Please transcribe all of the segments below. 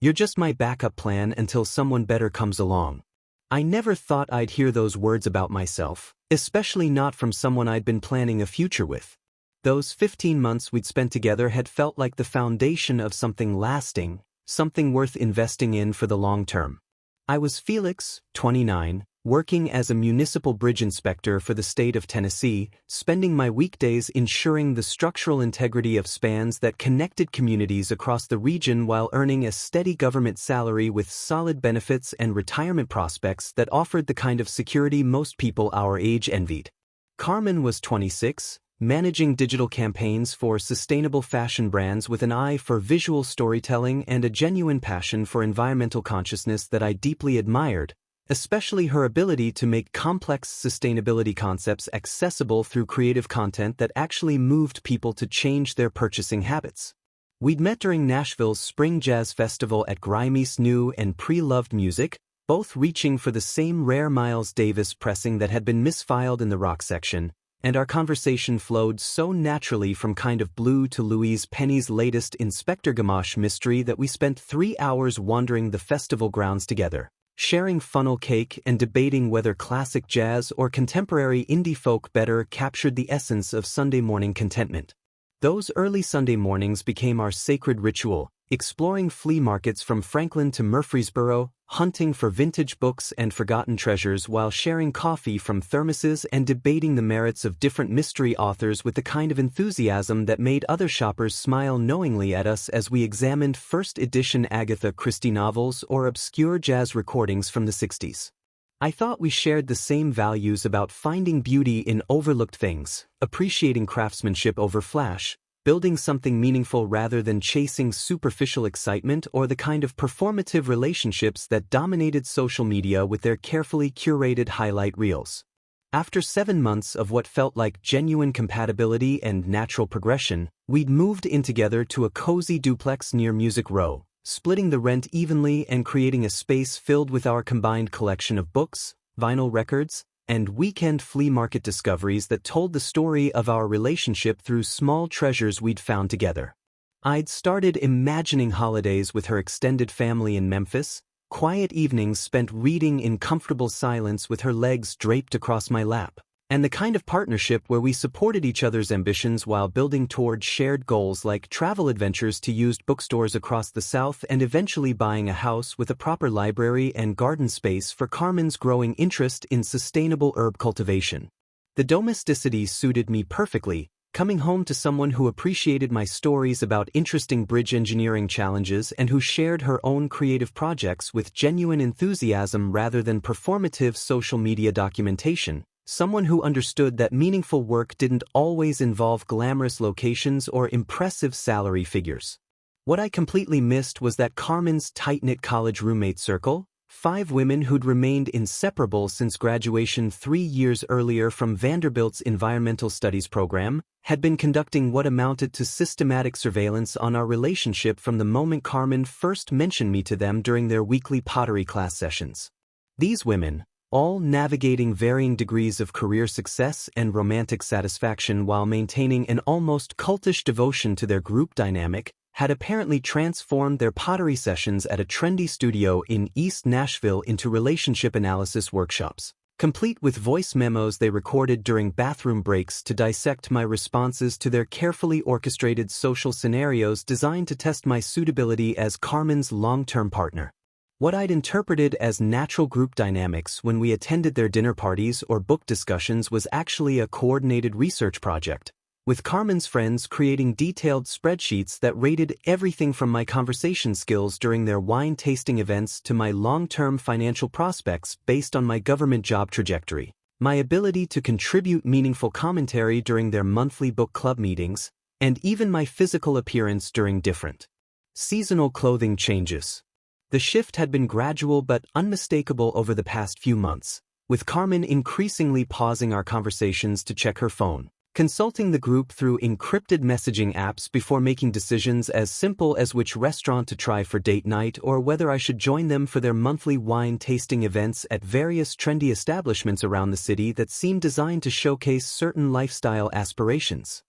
You're just my backup plan until someone better comes along. I never thought I'd hear those words about myself, especially not from someone I'd been planning a future with. Those 15 months we'd spent together had felt like the foundation of something lasting, something worth investing in for the long term. I was Felix, 29, working as a municipal bridge inspector for the state of Tennessee, spending my weekdays ensuring the structural integrity of spans that connected communities across the region while earning a steady government salary with solid benefits and retirement prospects that offered the kind of security most people our age envied. Carmen was 26, managing digital campaigns for sustainable fashion brands with an eye for visual storytelling and a genuine passion for environmental consciousness that I deeply admired, especially her ability to make complex sustainability concepts accessible through creative content that actually moved people to change their purchasing habits. We'd met during Nashville's Spring Jazz Festival at Grimey's New and Pre-Loved Music, both reaching for the same rare Miles Davis pressing that had been misfiled in the rock section, and our conversation flowed so naturally from Kind of Blue to Louise Penny's latest Inspector Gamache mystery that we spent 3 hours wandering the festival grounds together, sharing funnel cake and debating whether classic jazz or contemporary indie folk better captured the essence of Sunday morning contentment. Those early Sunday mornings became our sacred ritual, exploring flea markets from Franklin to Murfreesboro, hunting for vintage books and forgotten treasures while sharing coffee from thermoses and debating the merits of different mystery authors with the kind of enthusiasm that made other shoppers smile knowingly at us as we examined first-edition Agatha Christie novels or obscure jazz recordings from the 60s. I thought we shared the same values about finding beauty in overlooked things, appreciating craftsmanship over flash, building something meaningful rather than chasing superficial excitement or the kind of performative relationships that dominated social media with their carefully curated highlight reels. After 7 months of what felt like genuine compatibility and natural progression, we'd moved in together to a cozy duplex near Music Row, splitting the rent evenly and creating a space filled with our combined collection of books, vinyl records, and weekend flea market discoveries that told the story of our relationship through small treasures we'd found together. I'd started imagining holidays with her extended family in Memphis, quiet evenings spent reading in comfortable silence with her legs draped across my lap, and the kind of partnership where we supported each other's ambitions while building toward shared goals like travel adventures to used bookstores across the South and eventually buying a house with a proper library and garden space for Carmen's growing interest in sustainable herb cultivation. The domesticity suited me perfectly, coming home to someone who appreciated my stories about interesting bridge engineering challenges and who shared her own creative projects with genuine enthusiasm rather than performative social media documentation. Someone who understood that meaningful work didn't always involve glamorous locations or impressive salary figures. What I completely missed was that Carmen's tight-knit college roommate circle, 5 women who'd remained inseparable since graduation 3 years earlier from Vanderbilt's Environmental Studies program, had been conducting what amounted to systematic surveillance on our relationship from the moment Carmen first mentioned me to them during their weekly pottery class sessions. These women, all navigating varying degrees of career success and romantic satisfaction while maintaining an almost cultish devotion to their group dynamic, had apparently transformed their pottery sessions at a trendy studio in East Nashville into relationship analysis workshops, complete with voice memos they recorded during bathroom breaks to dissect my responses to their carefully orchestrated social scenarios designed to test my suitability as Carmen's long-term partner. What I'd interpreted as natural group dynamics when we attended their dinner parties or book discussions was actually a coordinated research project, with Carmen's friends creating detailed spreadsheets that rated everything from my conversation skills during their wine tasting events to my long-term financial prospects based on my government job trajectory, my ability to contribute meaningful commentary during their monthly book club meetings, and even my physical appearance during different seasonal clothing changes. The shift had been gradual but unmistakable over the past few months, with Carmen increasingly pausing our conversations to check her phone, consulting the group through encrypted messaging apps before making decisions as simple as which restaurant to try for date night or whether I should join them for their monthly wine tasting events at various trendy establishments around the city that seemed designed to showcase certain lifestyle aspirations.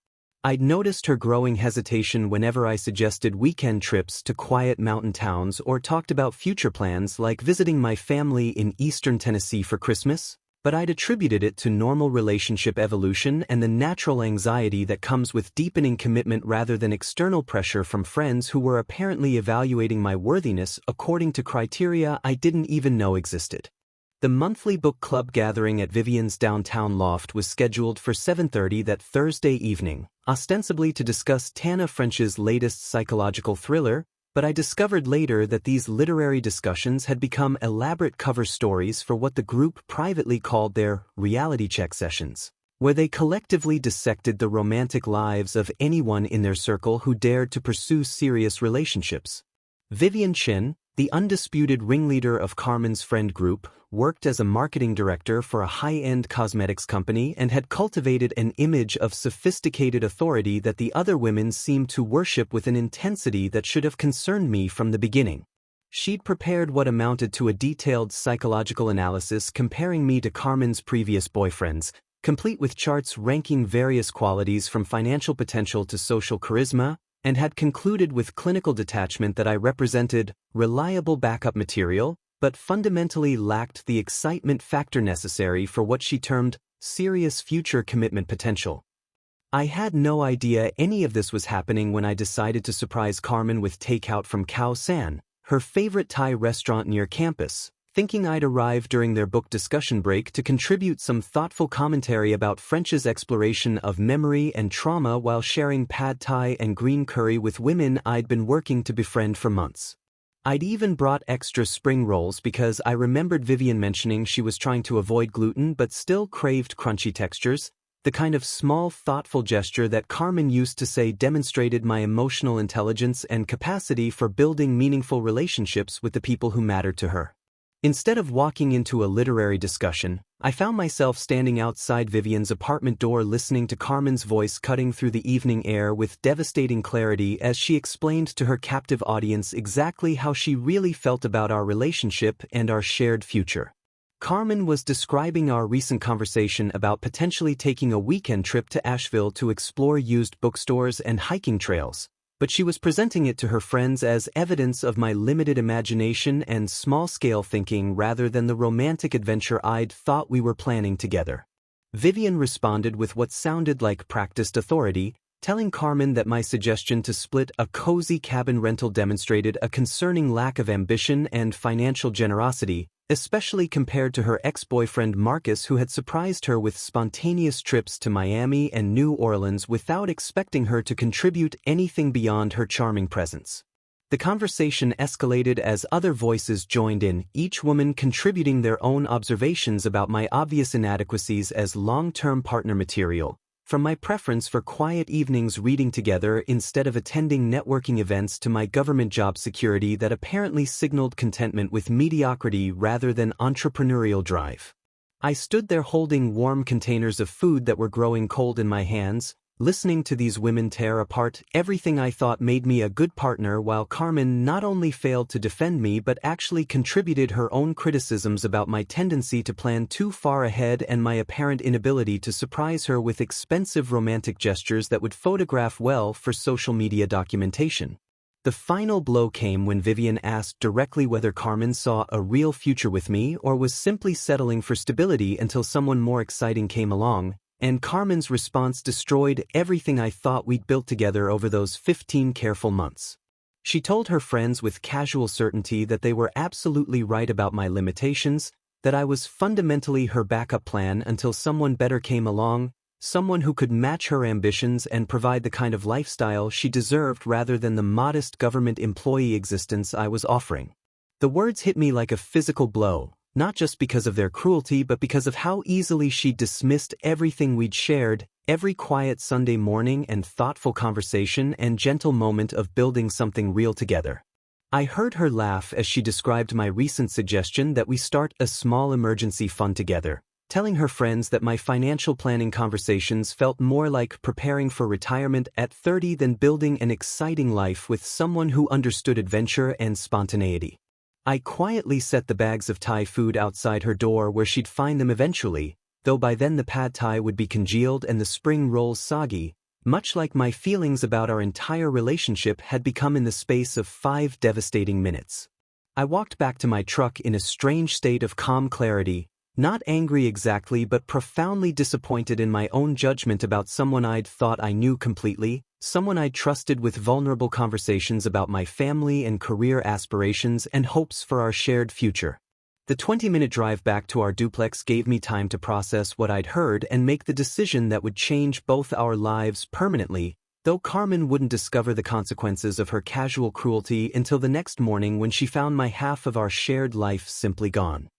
I'd noticed her growing hesitation whenever I suggested weekend trips to quiet mountain towns or talked about future plans like visiting my family in eastern Tennessee for Christmas, but I'd attributed it to normal relationship evolution and the natural anxiety that comes with deepening commitment rather than external pressure from friends who were apparently evaluating my worthiness according to criteria I didn't even know existed. The monthly book club gathering at Vivian's downtown loft was scheduled for 7:30 that Thursday evening, ostensibly to discuss Tana French's latest psychological thriller, but I discovered later that these literary discussions had become elaborate cover stories for what the group privately called their reality check sessions, where they collectively dissected the romantic lives of anyone in their circle who dared to pursue serious relationships. Vivian Chin, the undisputed ringleader of Carmen's friend group, worked as a marketing director for a high-end cosmetics company and had cultivated an image of sophisticated authority that the other women seemed to worship with an intensity that should have concerned me from the beginning. She'd prepared what amounted to a detailed psychological analysis comparing me to Carmen's previous boyfriends, complete with charts ranking various qualities from financial potential to social charisma, and had concluded with clinical detachment that I represented reliable backup material, but fundamentally lacked the excitement factor necessary for what she termed serious future commitment potential. I had no idea any of this was happening when I decided to surprise Carmen with takeout from Khao San, her favorite Thai restaurant near campus, thinking I'd arrive during their book discussion break to contribute some thoughtful commentary about French's exploration of memory and trauma while sharing pad thai and green curry with women I'd been working to befriend for months. I'd even brought extra spring rolls because I remembered Vivian mentioning she was trying to avoid gluten but still craved crunchy textures, the kind of small, thoughtful gesture that Carmen used to say demonstrated my emotional intelligence and capacity for building meaningful relationships with the people who mattered to her. Instead of walking into a literary discussion, I found myself standing outside Vivian's apartment door listening to Carmen's voice cutting through the evening air with devastating clarity as she explained to her captive audience exactly how she really felt about our relationship and our shared future. Carmen was describing our recent conversation about potentially taking a weekend trip to Asheville to explore used bookstores and hiking trails, but she was presenting it to her friends as evidence of my limited imagination and small-scale thinking rather than the romantic adventure I'd thought we were planning together. Vivian responded with what sounded like practiced authority, telling Carmen that my suggestion to split a cozy cabin rental demonstrated a concerning lack of ambition and financial generosity, especially compared to her ex-boyfriend Marcus, who had surprised her with spontaneous trips to Miami and New Orleans without expecting her to contribute anything beyond her charming presence. The conversation escalated as other voices joined in, each woman contributing their own observations about my obvious inadequacies as long-term partner material, from my preference for quiet evenings reading together instead of attending networking events to my government job security that apparently signaled contentment with mediocrity rather than entrepreneurial drive. I stood there holding warm containers of food that were growing cold in my hands, listening to these women tear apart everything I thought made me a good partner, while Carmen not only failed to defend me but actually contributed her own criticisms about my tendency to plan too far ahead and my apparent inability to surprise her with expensive romantic gestures that would photograph well for social media documentation. The final blow came when Vivian asked directly whether Carmen saw a real future with me or was simply settling for stability until someone more exciting came along, and Carmen's response destroyed everything I thought we'd built together over those 15 careful months. She told her friends with casual certainty that they were absolutely right about my limitations, that I was fundamentally her backup plan until someone better came along, someone who could match her ambitions and provide the kind of lifestyle she deserved rather than the modest government employee existence I was offering. The words hit me like a physical blow, not just because of their cruelty but because of how easily she dismissed everything we'd shared, every quiet Sunday morning and thoughtful conversation and gentle moment of building something real together. I heard her laugh as she described my recent suggestion that we start a small emergency fund together, telling her friends that my financial planning conversations felt more like preparing for retirement at 30 than building an exciting life with someone who understood adventure and spontaneity. I quietly set the bags of Thai food outside her door where she'd find them eventually, though by then the pad Thai would be congealed and the spring rolls soggy, much like my feelings about our entire relationship had become in the space of 5 devastating minutes. I walked back to my truck in a strange state of calm clarity, not angry exactly but profoundly disappointed in my own judgment about someone I'd thought I knew completely, someone I'd trusted with vulnerable conversations about my family and career aspirations and hopes for our shared future. The 20-minute drive back to our duplex gave me time to process what I'd heard and make the decision that would change both our lives permanently, though Carmen wouldn't discover the consequences of her casual cruelty until the next morning when she found my half of our shared life simply gone.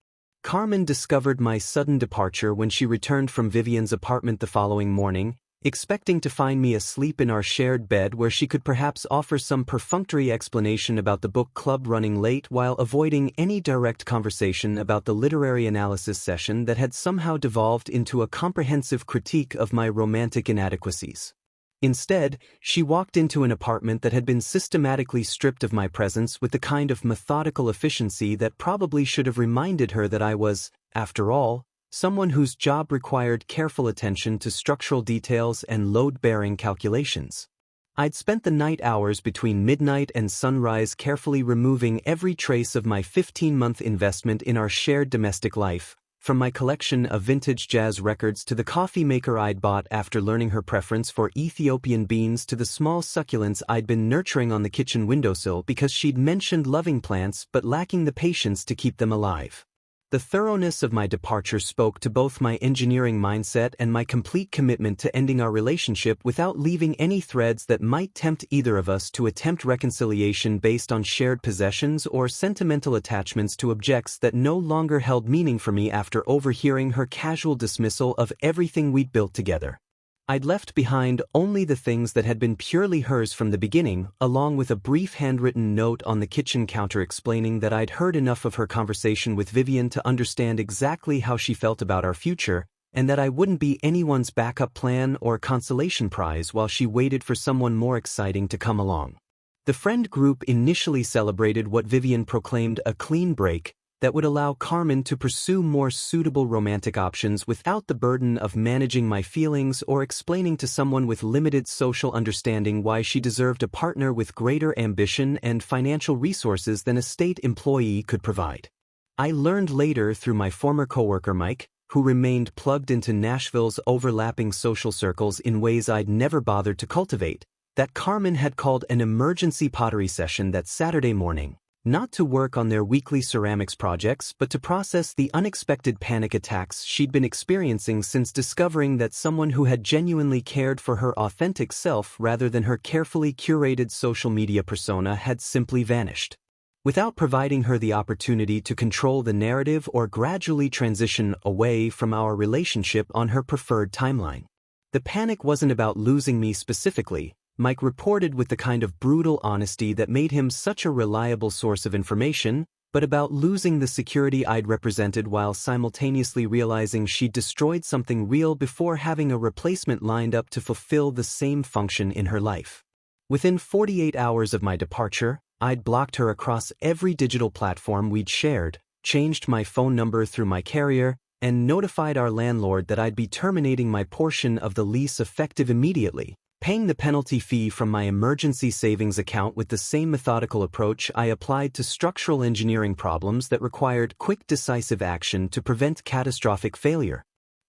Carmen discovered my sudden departure when she returned from Vivian's apartment the following morning, expecting to find me asleep in our shared bed where she could perhaps offer some perfunctory explanation about the book club running late while avoiding any direct conversation about the literary analysis session that had somehow devolved into a comprehensive critique of my romantic inadequacies. Instead, she walked into an apartment that had been systematically stripped of my presence with the kind of methodical efficiency that probably should have reminded her that I was, after all, someone whose job required careful attention to structural details and load-bearing calculations. I'd spent the night hours between midnight and sunrise carefully removing every trace of my 15-month investment in our shared domestic life, from my collection of vintage jazz records to the coffee maker I'd bought after learning her preference for Ethiopian beans to the small succulents I'd been nurturing on the kitchen windowsill because she'd mentioned loving plants but lacking the patience to keep them alive. The thoroughness of my departure spoke to both my engineering mindset and my complete commitment to ending our relationship without leaving any threads that might tempt either of us to attempt reconciliation based on shared possessions or sentimental attachments to objects that no longer held meaning for me after overhearing her casual dismissal of everything we'd built together. I'd left behind only the things that had been purely hers from the beginning, along with a brief handwritten note on the kitchen counter explaining that I'd heard enough of her conversation with Vivian to understand exactly how she felt about our future, and that I wouldn't be anyone's backup plan or consolation prize while she waited for someone more exciting to come along. The friend group initially celebrated what Vivian proclaimed a clean break that would allow Carmen to pursue more suitable romantic options without the burden of managing my feelings or explaining to someone with limited social understanding why she deserved a partner with greater ambition and financial resources than a state employee could provide. I learned later through my former coworker Mike, who remained plugged into Nashville's overlapping social circles in ways I'd never bothered to cultivate, that Carmen had called an emergency pottery session that Saturday morning, not to work on their weekly ceramics projects but to process the unexpected panic attacks she'd been experiencing since discovering that someone who had genuinely cared for her authentic self rather than her carefully curated social media persona had simply vanished. Without providing her the opportunity to control the narrative or gradually transition away from our relationship on her preferred timeline. The panic wasn't about losing me specifically, Mike reported with the kind of brutal honesty that made him such a reliable source of information, but about losing the security I'd represented while simultaneously realizing she'd destroyed something real before having a replacement lined up to fulfill the same function in her life. Within 48 hours of my departure, I'd blocked her across every digital platform we'd shared, changed my phone number through my carrier, and notified our landlord that I'd be terminating my portion of the lease effective immediately, paying the penalty fee from my emergency savings account with the same methodical approach I applied to structural engineering problems that required quick decisive action to prevent catastrophic failure.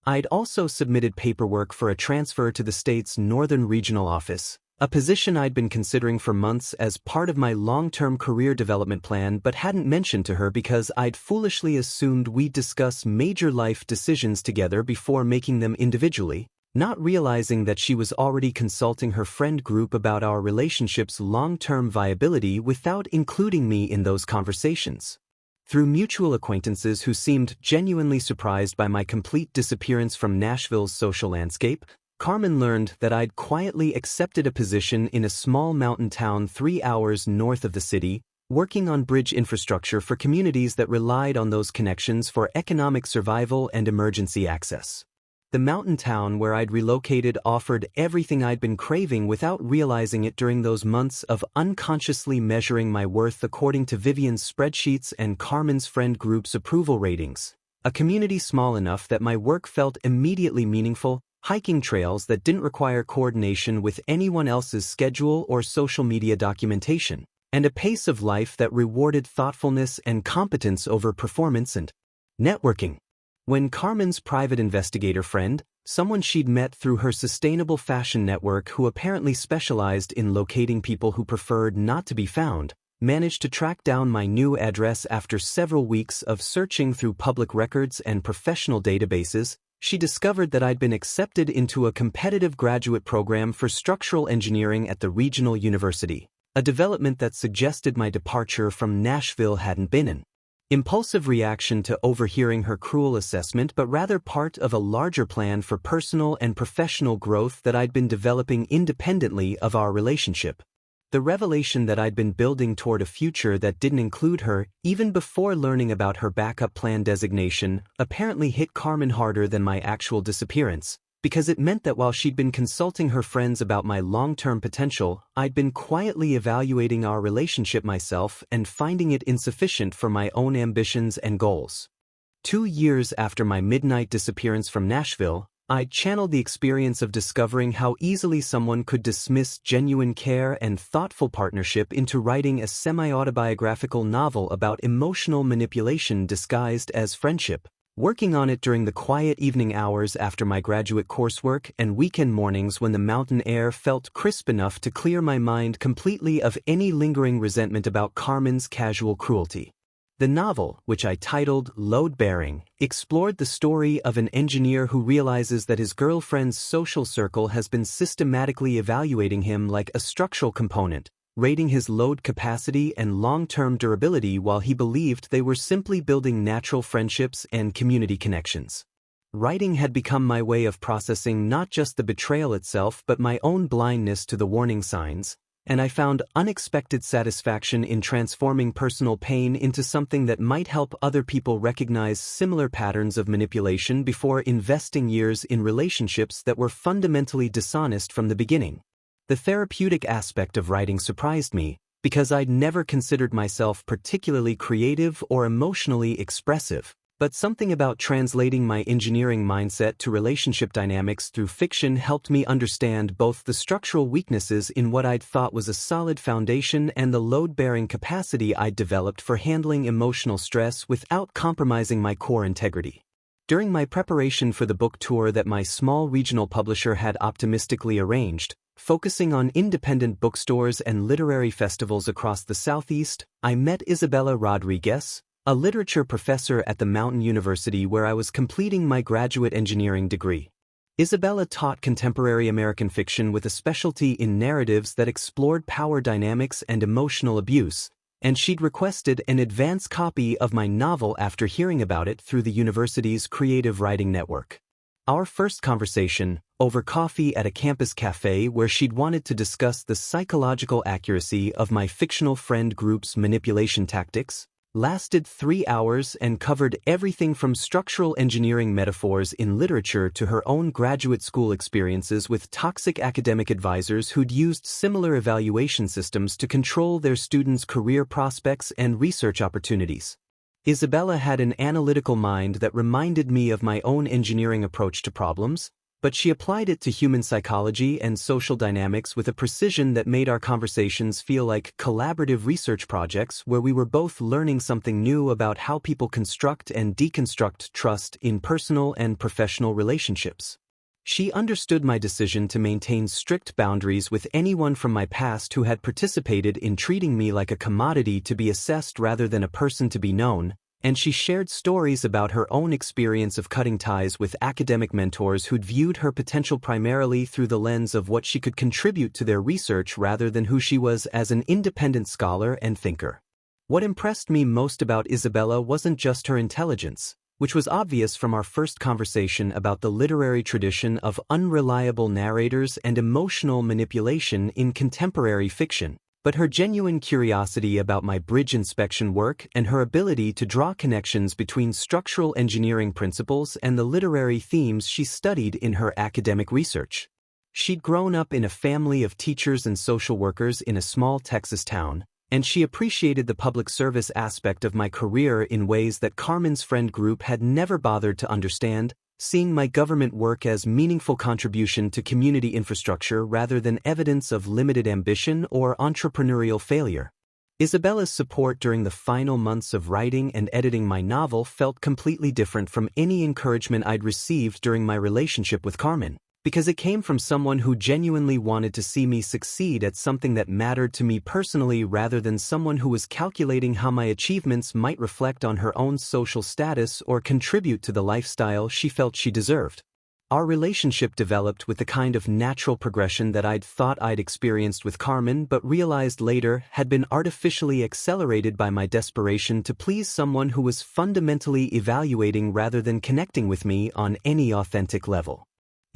I'd also submitted paperwork for a transfer to the state's Northern Regional Office, a position I'd been considering for months as part of my long-term career development plan but hadn't mentioned to her because I'd foolishly assumed we'd discuss major life decisions together before making them individually, not realizing that she was already consulting her friend group about our relationship's long-term viability without including me in those conversations. Through mutual acquaintances who seemed genuinely surprised by my complete disappearance from Nashville's social landscape, Carmen learned that I'd quietly accepted a position in a small mountain town 3 hours north of the city, working on bridge infrastructure for communities that relied on those connections for economic survival and emergency access. The mountain town where I'd relocated offered everything I'd been craving without realizing it during those months of unconsciously measuring my worth according to Vivian's spreadsheets and Carmen's friend group's approval ratings. A community small enough that my work felt immediately meaningful, hiking trails that didn't require coordination with anyone else's schedule or social media documentation, and a pace of life that rewarded thoughtfulness and competence over performance and networking. When Carmen's private investigator friend, someone she'd met through her sustainable fashion network who apparently specialized in locating people who preferred not to be found, managed to track down my new address after several weeks of searching through public records and professional databases, she discovered that I'd been accepted into a competitive graduate program for structural engineering at the regional university, a development that suggested my departure from Nashville hadn't been an impulsive reaction to overhearing her cruel assessment, but rather part of a larger plan for personal and professional growth that I'd been developing independently of our relationship. The revelation that I'd been building toward a future that didn't include her, even before learning about her backup plan designation, apparently hit Carmen harder than my actual disappearance, because it meant that while she'd been consulting her friends about my long-term potential, I'd been quietly evaluating our relationship myself and finding it insufficient for my own ambitions and goals. 2 years after my midnight disappearance from Nashville, I channeled the experience of discovering how easily someone could dismiss genuine care and thoughtful partnership into writing a semi-autobiographical novel about emotional manipulation disguised as friendship. Working on it during the quiet evening hours after my graduate coursework and weekend mornings when the mountain air felt crisp enough to clear my mind completely of any lingering resentment about Carmen's casual cruelty. The novel, which I titled Load Bearing, explored the story of an engineer who realizes that his girlfriend's social circle has been systematically evaluating him like a structural component, rating his load capacity and long-term durability while he believed they were simply building natural friendships and community connections. Writing had become my way of processing not just the betrayal itself but my own blindness to the warning signs, and I found unexpected satisfaction in transforming personal pain into something that might help other people recognize similar patterns of manipulation before investing years in relationships that were fundamentally dishonest from the beginning. The therapeutic aspect of writing surprised me, because I'd never considered myself particularly creative or emotionally expressive, but something about translating my engineering mindset to relationship dynamics through fiction helped me understand both the structural weaknesses in what I'd thought was a solid foundation and the load-bearing capacity I'd developed for handling emotional stress without compromising my core integrity. During my preparation for the book tour that my small regional publisher had optimistically arranged, focusing on independent bookstores and literary festivals across the Southeast, I met Isabella Rodriguez, a literature professor at the Mountain University where I was completing my graduate engineering degree. Isabella taught contemporary American fiction with a specialty in narratives that explored power dynamics and emotional abuse, and she'd requested an advance copy of my novel after hearing about it through the university's creative writing network. Our first conversation, over coffee at a campus cafe where she'd wanted to discuss the psychological accuracy of my fictional friend group's manipulation tactics, lasted 3 hours and covered everything from structural engineering metaphors in literature to her own graduate school experiences with toxic academic advisors who'd used similar evaluation systems to control their students' career prospects and research opportunities. Isabella had an analytical mind that reminded me of my own engineering approach to problems, but she applied it to human psychology and social dynamics with a precision that made our conversations feel like collaborative research projects where we were both learning something new about how people construct and deconstruct trust in personal and professional relationships. She understood my decision to maintain strict boundaries with anyone from my past who had participated in treating me like a commodity to be assessed rather than a person to be known, and she shared stories about her own experience of cutting ties with academic mentors who'd viewed her potential primarily through the lens of what she could contribute to their research rather than who she was as an independent scholar and thinker. What impressed me most about Isabella wasn't just her intelligence, which was obvious from our first conversation about the literary tradition of unreliable narrators and emotional manipulation in contemporary fiction, but her genuine curiosity about my bridge inspection work and her ability to draw connections between structural engineering principles and the literary themes she studied in her academic research. She'd grown up in a family of teachers and social workers in a small Texas town, and she appreciated the public service aspect of my career in ways that Carmen's friend group had never bothered to understand, seeing my government work as meaningful contribution to community infrastructure rather than evidence of limited ambition or entrepreneurial failure. Isabella's support during the final months of writing and editing my novel felt completely different from any encouragement I'd received during my relationship with Carmen, because it came from someone who genuinely wanted to see me succeed at something that mattered to me personally rather than someone who was calculating how my achievements might reflect on her own social status or contribute to the lifestyle she felt she deserved. Our relationship developed with the kind of natural progression that I'd thought I'd experienced with Carmen but realized later had been artificially accelerated by my desperation to please someone who was fundamentally evaluating rather than connecting with me on any authentic level.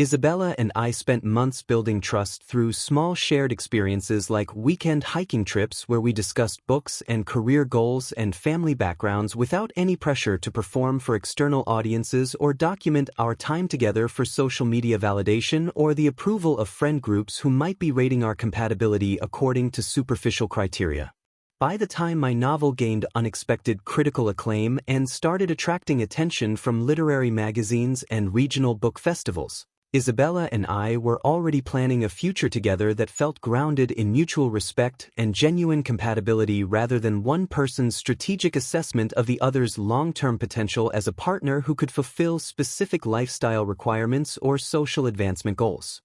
Isabella and I spent months building trust through small shared experiences like weekend hiking trips where we discussed books and career goals and family backgrounds without any pressure to perform for external audiences or document our time together for social media validation or the approval of friend groups who might be rating our compatibility according to superficial criteria. By the time my novel gained unexpected critical acclaim and started attracting attention from literary magazines and regional book festivals, Isabella and I were already planning a future together that felt grounded in mutual respect and genuine compatibility rather than one person's strategic assessment of the other's long-term potential as a partner who could fulfill specific lifestyle requirements or social advancement goals.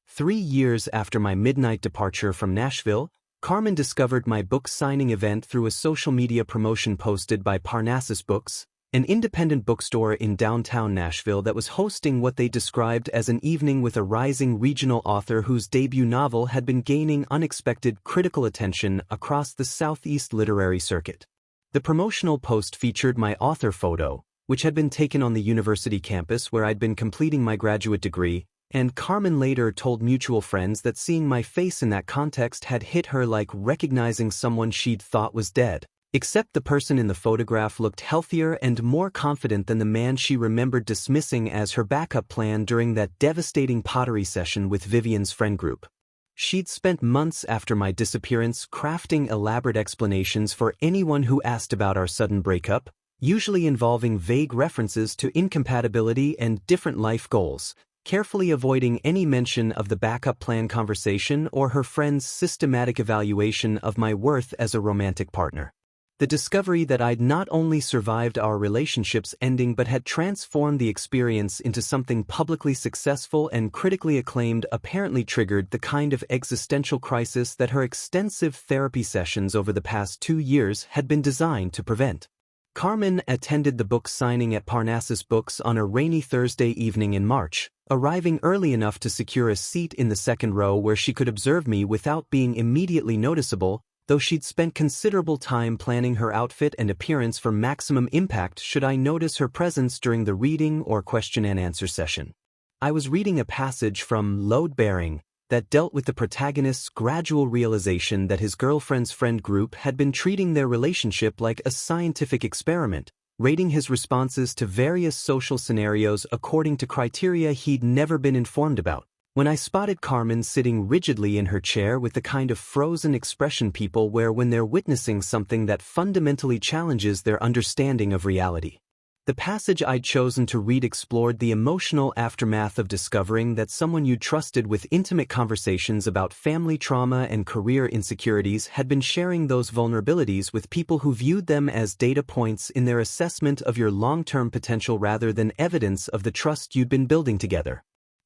3 years after my midnight departure from Nashville, Carmen discovered my book signing event through a social media promotion posted by Parnassus Books, an independent bookstore in downtown Nashville that was hosting what they described as an evening with a rising regional author whose debut novel had been gaining unexpected critical attention across the Southeast literary circuit. The promotional post featured my author photo, which had been taken on the university campus where I'd been completing my graduate degree, and Carmen later told mutual friends that seeing my face in that context had hit her like recognizing someone she'd thought was dead. Except the person in the photograph looked healthier and more confident than the man she remembered dismissing as her backup plan during that devastating pottery session with Vivian's friend group. She'd spent months after my disappearance crafting elaborate explanations for anyone who asked about our sudden breakup, usually involving vague references to incompatibility and different life goals, carefully avoiding any mention of the backup plan conversation or her friend's systematic evaluation of my worth as a romantic partner. The discovery that I'd not only survived our relationship's ending but had transformed the experience into something publicly successful and critically acclaimed apparently triggered the kind of existential crisis that her extensive therapy sessions over the past 2 years had been designed to prevent. Carmen attended the book signing at Parnassus Books on a rainy Thursday evening in March, arriving early enough to secure a seat in the second row where she could observe me without being immediately noticeable, though she'd spent considerable time planning her outfit and appearance for maximum impact should I notice her presence during the reading or question and answer session. I was reading a passage from Load Bearing that dealt with the protagonist's gradual realization that his girlfriend's friend group had been treating their relationship like a scientific experiment, rating his responses to various social scenarios according to criteria he'd never been informed about. When I spotted Carmen sitting rigidly in her chair with the kind of frozen expression people wear when they're witnessing something that fundamentally challenges their understanding of reality. The passage I'd chosen to read explored the emotional aftermath of discovering that someone you trusted with intimate conversations about family trauma and career insecurities had been sharing those vulnerabilities with people who viewed them as data points in their assessment of your long-term potential rather than evidence of the trust you'd been building together.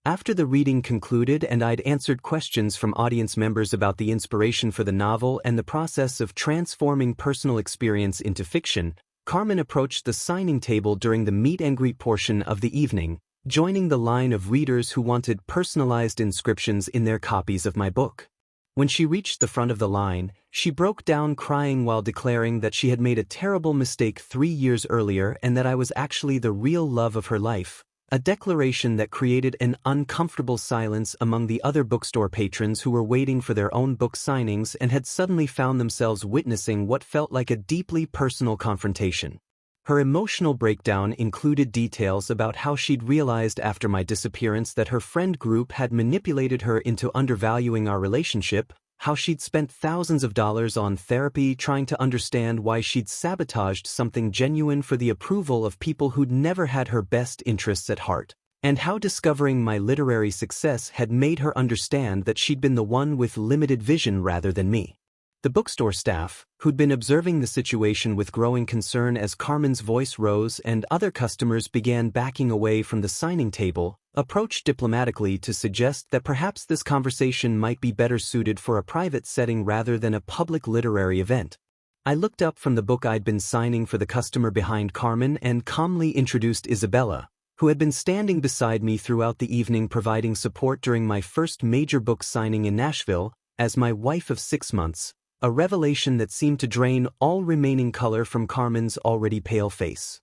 After the reading concluded and I'd answered questions from audience members about the inspiration for the novel and the process of transforming personal experience into fiction, Carmen approached the signing table during the meet and greet portion of the evening, joining the line of readers who wanted personalized inscriptions in their copies of my book. When she reached the front of the line, she broke down crying while declaring that she had made a terrible mistake 3 years earlier and that I was actually the real love of her life. A declaration that created an uncomfortable silence among the other bookstore patrons who were waiting for their own book signings and had suddenly found themselves witnessing what felt like a deeply personal confrontation. Her emotional breakdown included details about how she'd realized after my disappearance that her friend group had manipulated her into undervaluing our relationship, how she'd spent thousands of dollars on therapy trying to understand why she'd sabotaged something genuine for the approval of people who'd never had her best interests at heart, and how discovering my literary success had made her understand that she'd been the one with limited vision rather than me. The bookstore staff, who'd been observing the situation with growing concern as Carmen's voice rose and other customers began backing away from the signing table, approached diplomatically to suggest that perhaps this conversation might be better suited for a private setting rather than a public literary event. I looked up from the book I'd been signing for the customer behind Carmen and calmly introduced Isabella, who had been standing beside me throughout the evening providing support during my first major book signing in Nashville, as my wife of 6 months. A revelation that seemed to drain all remaining color from Carmen's already pale face.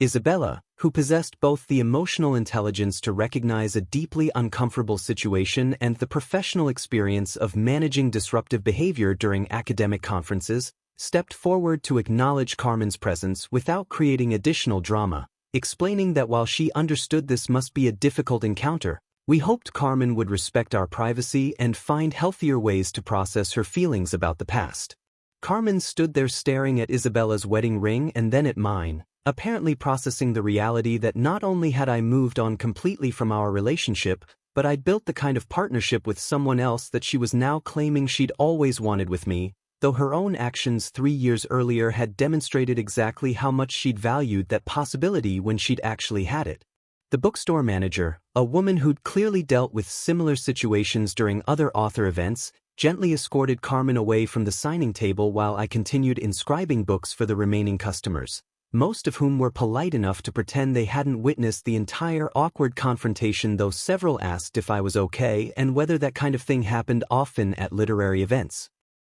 Isabella, who possessed both the emotional intelligence to recognize a deeply uncomfortable situation and the professional experience of managing disruptive behavior during academic conferences, stepped forward to acknowledge Carmen's presence without creating additional drama, explaining that while she understood this must be a difficult encounter, we hoped Carmen would respect our privacy and find healthier ways to process her feelings about the past. Carmen stood there staring at Isabella's wedding ring and then at mine, apparently processing the reality that not only had I moved on completely from our relationship, but I'd built the kind of partnership with someone else that she was now claiming she'd always wanted with me, though her own actions 3 years earlier had demonstrated exactly how much she'd valued that possibility when she'd actually had it. The bookstore manager, a woman who'd clearly dealt with similar situations during other author events, gently escorted Carmen away from the signing table while I continued inscribing books for the remaining customers, most of whom were polite enough to pretend they hadn't witnessed the entire awkward confrontation, though several asked if I was okay and whether that kind of thing happened often at literary events.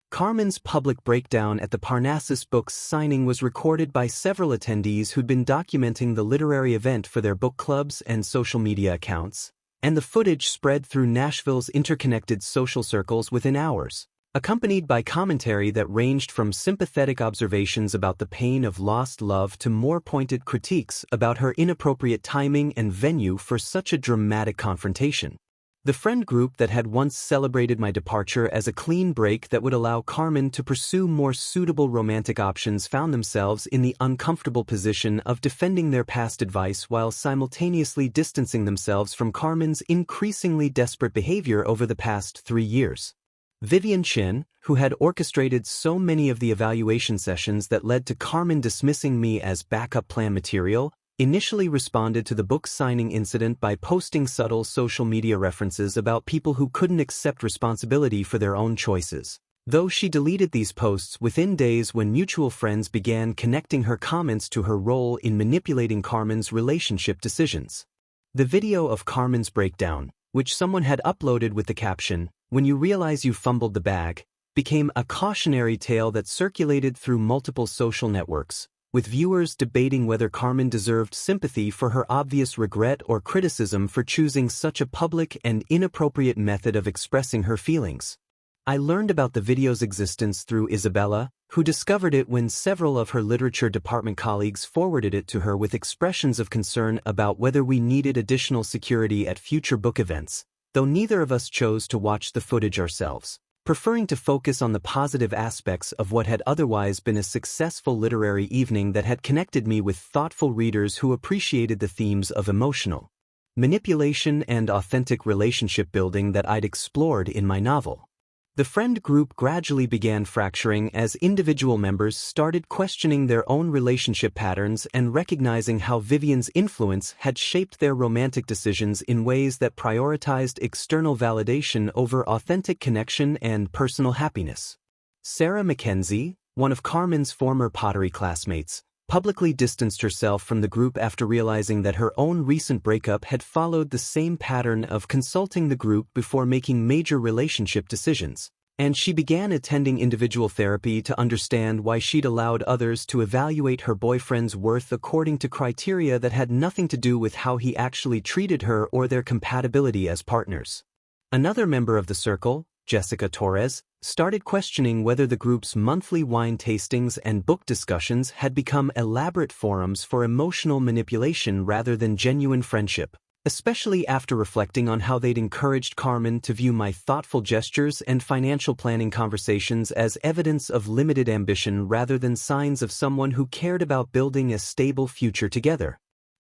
Carmen's public breakdown at the Parnassus Books signing was recorded by several attendees who'd been documenting the literary event for their book clubs and social media accounts, and the footage spread through Nashville's interconnected social circles within hours, accompanied by commentary that ranged from sympathetic observations about the pain of lost love to more pointed critiques about her inappropriate timing and venue for such a dramatic confrontation. The friend group that had once celebrated my departure as a clean break that would allow Carmen to pursue more suitable romantic options found themselves in the uncomfortable position of defending their past advice while simultaneously distancing themselves from Carmen's increasingly desperate behavior over the past 3 years. Vivian Chin, who had orchestrated so many of the evaluation sessions that led to Carmen dismissing me as backup plan material, initially responded to the book signing incident by posting subtle social media references about people who couldn't accept responsibility for their own choices. Though she deleted these posts within days when mutual friends began connecting her comments to her role in manipulating Carmen's relationship decisions. The video of Carmen's breakdown, which someone had uploaded with the caption, "When you realize you fumbled the bag," became a cautionary tale that circulated through multiple social networks, with viewers debating whether Carmen deserved sympathy for her obvious regret or criticism for choosing such a public and inappropriate method of expressing her feelings. I learned about the video's existence through Isabella, who discovered it when several of her literature department colleagues forwarded it to her with expressions of concern about whether we needed additional security at future book events, though neither of us chose to watch the footage ourselves, preferring to focus on the positive aspects of what had otherwise been a successful literary evening that had connected me with thoughtful readers who appreciated the themes of emotional manipulation and authentic relationship building that I'd explored in my novel. The friend group gradually began fracturing as individual members started questioning their own relationship patterns and recognizing how Vivian's influence had shaped their romantic decisions in ways that prioritized external validation over authentic connection and personal happiness. Sarah Mackenzie, one of Carmen's former pottery classmates, publicly distanced herself from the group after realizing that her own recent breakup had followed the same pattern of consulting the group before making major relationship decisions, and she began attending individual therapy to understand why she'd allowed others to evaluate her boyfriend's worth according to criteria that had nothing to do with how he actually treated her or their compatibility as partners. Another member of the circle, Jessica Torres, started questioning whether the group's monthly wine tastings and book discussions had become elaborate forums for emotional manipulation rather than genuine friendship, especially after reflecting on how they'd encouraged Carmen to view my thoughtful gestures and financial planning conversations as evidence of limited ambition rather than signs of someone who cared about building a stable future together.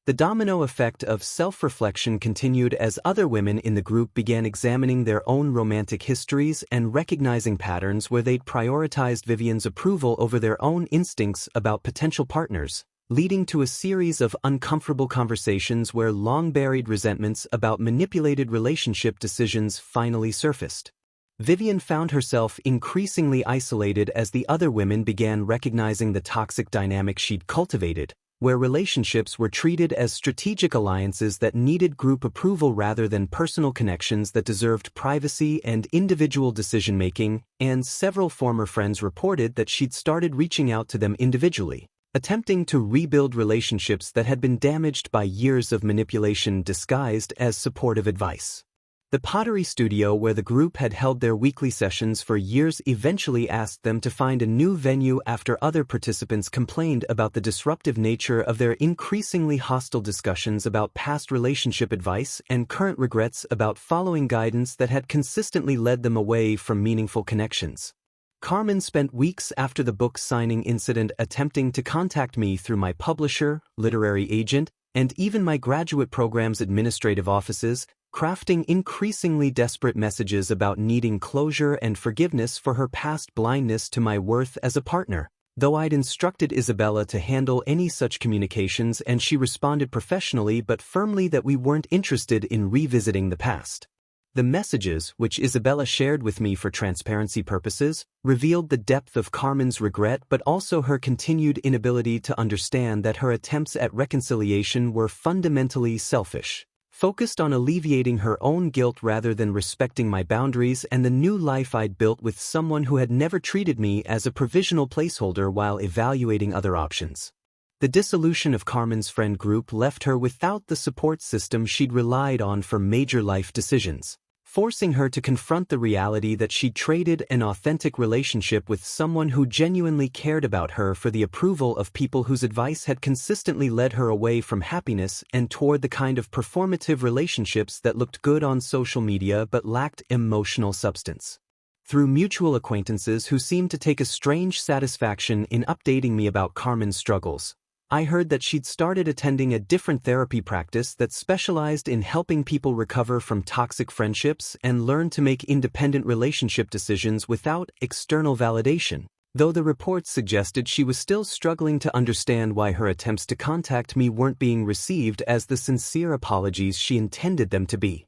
The domino effect of self-reflection continued as other women in the group began examining their own romantic histories and recognizing patterns where they'd prioritized Vivian's approval over their own instincts about potential partners, leading to a series of uncomfortable conversations where long-buried resentments about manipulated relationship decisions finally surfaced. Vivian found herself increasingly isolated as the other women began recognizing the toxic dynamic she'd cultivated, where relationships were treated as strategic alliances that needed group approval rather than personal connections that deserved privacy and individual decision-making, and several former friends reported that she'd started reaching out to them individually, attempting to rebuild relationships that had been damaged by years of manipulation disguised as supportive advice. The pottery studio where the group had held their weekly sessions for years eventually asked them to find a new venue after other participants complained about the disruptive nature of their increasingly hostile discussions about past relationship advice and current regrets about following guidance that had consistently led them away from meaningful connections. Carmen spent weeks after the book signing incident attempting to contact me through my publisher, literary agent, and even my graduate program's administrative offices, crafting increasingly desperate messages about needing closure and forgiveness for her past blindness to my worth as a partner. Though I'd instructed Isabella to handle any such communications and she responded professionally but firmly that we weren't interested in revisiting the past. The messages, which Isabella shared with me for transparency purposes, revealed the depth of Carmen's regret but also her continued inability to understand that her attempts at reconciliation were fundamentally selfish, focused on alleviating her own guilt rather than respecting my boundaries and the new life I'd built with someone who had never treated me as a provisional placeholder while evaluating other options. The dissolution of Carmen's friend group left her without the support system she'd relied on for major life decisions, forcing her to confront the reality that she'd traded an authentic relationship with someone who genuinely cared about her for the approval of people whose advice had consistently led her away from happiness and toward the kind of performative relationships that looked good on social media but lacked emotional substance. Through mutual acquaintances who seemed to take a strange satisfaction in updating me about Carmen's struggles, I heard that she'd started attending a different therapy practice that specialized in helping people recover from toxic friendships and learn to make independent relationship decisions without external validation, though the reports suggested she was still struggling to understand why her attempts to contact me weren't being received as the sincere apologies she intended them to be.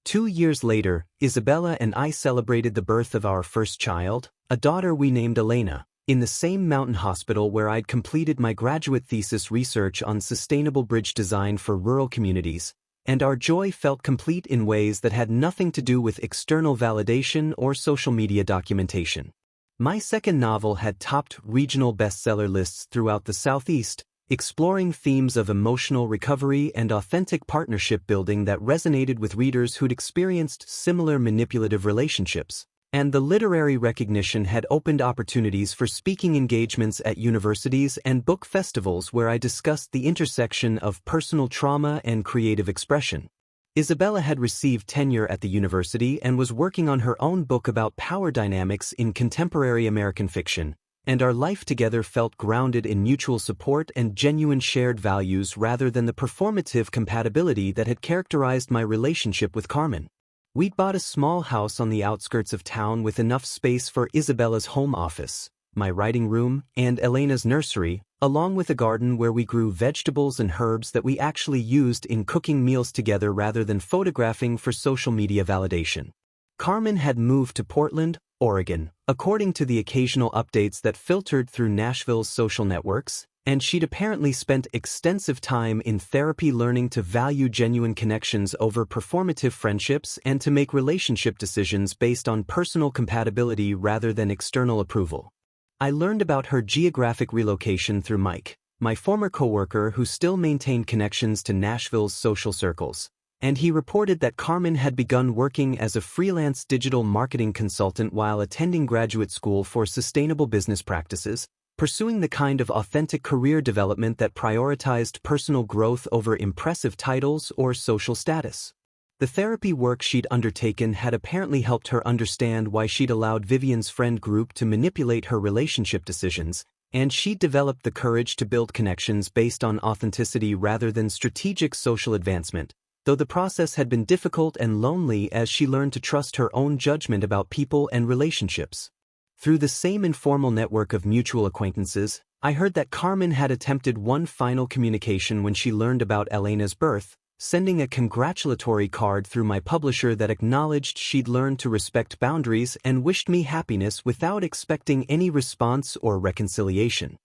2 years later, Isabella and I celebrated the birth of our first child, a daughter we named Elena, in the same mountain hospital where I'd completed my graduate thesis research on sustainable bridge design for rural communities, and our joy felt complete in ways that had nothing to do with external validation or social media documentation. My second novel had topped regional bestseller lists throughout the Southeast, exploring themes of emotional recovery and authentic partnership building that resonated with readers who'd experienced similar manipulative relationships. And the literary recognition had opened opportunities for speaking engagements at universities and book festivals where I discussed the intersection of personal trauma and creative expression. Isabella had received tenure at the university and was working on her own book about power dynamics in contemporary American fiction, and our life together felt grounded in mutual support and genuine shared values rather than the performative compatibility that had characterized my relationship with Carmen. We'd bought a small house on the outskirts of town with enough space for Isabella's home office, my writing room, and Elena's nursery, along with a garden where we grew vegetables and herbs that we actually used in cooking meals together rather than photographing for social media validation. Carmen had moved to Portland, Oregon, according to the occasional updates that filtered through Nashville's social networks, and she'd apparently spent extensive time in therapy learning to value genuine connections over performative friendships and to make relationship decisions based on personal compatibility rather than external approval. I learned about her geographic relocation through Mike, my former coworker who still maintained connections to Nashville's social circles, and he reported that Carmen had begun working as a freelance digital marketing consultant while attending graduate school for sustainable business practices, pursuing the kind of authentic career development that prioritized personal growth over impressive titles or social status. The therapy work she'd undertaken had apparently helped her understand why she'd allowed Vivian's friend group to manipulate her relationship decisions, and she'd developed the courage to build connections based on authenticity rather than strategic social advancement, though the process had been difficult and lonely as she learned to trust her own judgment about people and relationships. Through the same informal network of mutual acquaintances, I heard that Carmen had attempted one final communication when she learned about Elena's birth, sending a congratulatory card through my publisher that acknowledged she'd learned to respect boundaries and wished me happiness without expecting any response or reconciliation.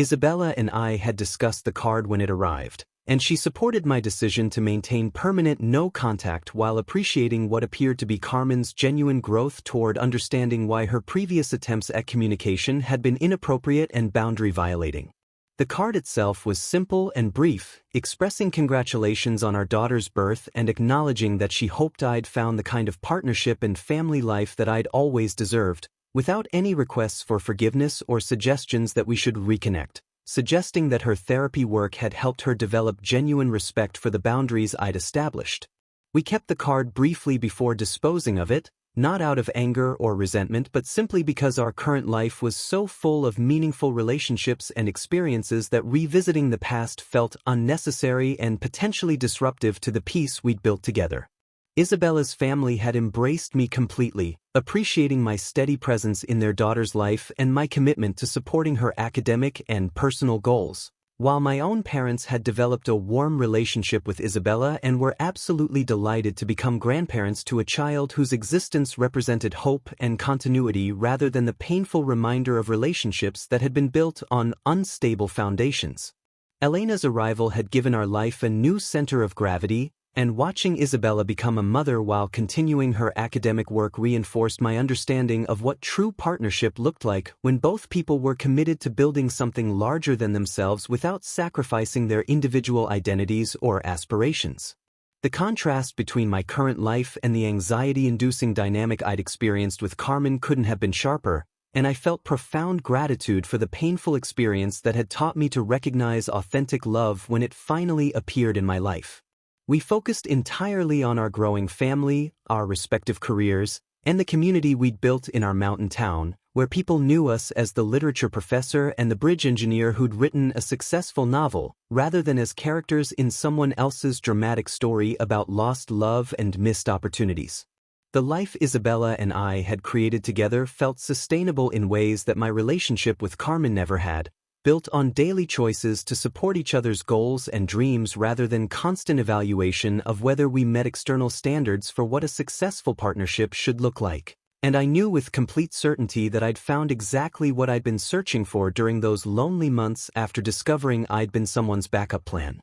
Isabella and I had discussed the card when it arrived, and she supported my decision to maintain permanent no contact while appreciating what appeared to be Carmen's genuine growth toward understanding why her previous attempts at communication had been inappropriate and boundary violating. The card itself was simple and brief, expressing congratulations on our daughter's birth and acknowledging that she hoped I'd found the kind of partnership and family life that I'd always deserved, without any requests for forgiveness or suggestions that we should reconnect, suggesting that her therapy work had helped her develop genuine respect for the boundaries I'd established. We kept the card briefly before disposing of it, not out of anger or resentment but simply because our current life was so full of meaningful relationships and experiences that revisiting the past felt unnecessary and potentially disruptive to the peace we'd built together. Isabella's family had embraced me completely, appreciating my steady presence in their daughter's life and my commitment to supporting her academic and personal goals, while my own parents had developed a warm relationship with Isabella and were absolutely delighted to become grandparents to a child whose existence represented hope and continuity rather than the painful reminder of relationships that had been built on unstable foundations. Elena's arrival had given our life a new center of gravity, and watching Isabella become a mother while continuing her academic work reinforced my understanding of what true partnership looked like when both people were committed to building something larger than themselves without sacrificing their individual identities or aspirations. The contrast between my current life and the anxiety-inducing dynamic I'd experienced with Carmen couldn't have been sharper, and I felt profound gratitude for the painful experience that had taught me to recognize authentic love when it finally appeared in my life. We focused entirely on our growing family, our respective careers, and the community we'd built in our mountain town, where people knew us as the literature professor and the bridge engineer who'd written a successful novel, rather than as characters in someone else's dramatic story about lost love and missed opportunities. The life Isabella and I had created together felt sustainable in ways that my relationship with Carmen never had, built on daily choices to support each other's goals and dreams rather than constant evaluation of whether we met external standards for what a successful partnership should look like. And I knew with complete certainty that I'd found exactly what I'd been searching for during those lonely months after discovering I'd been someone's backup plan.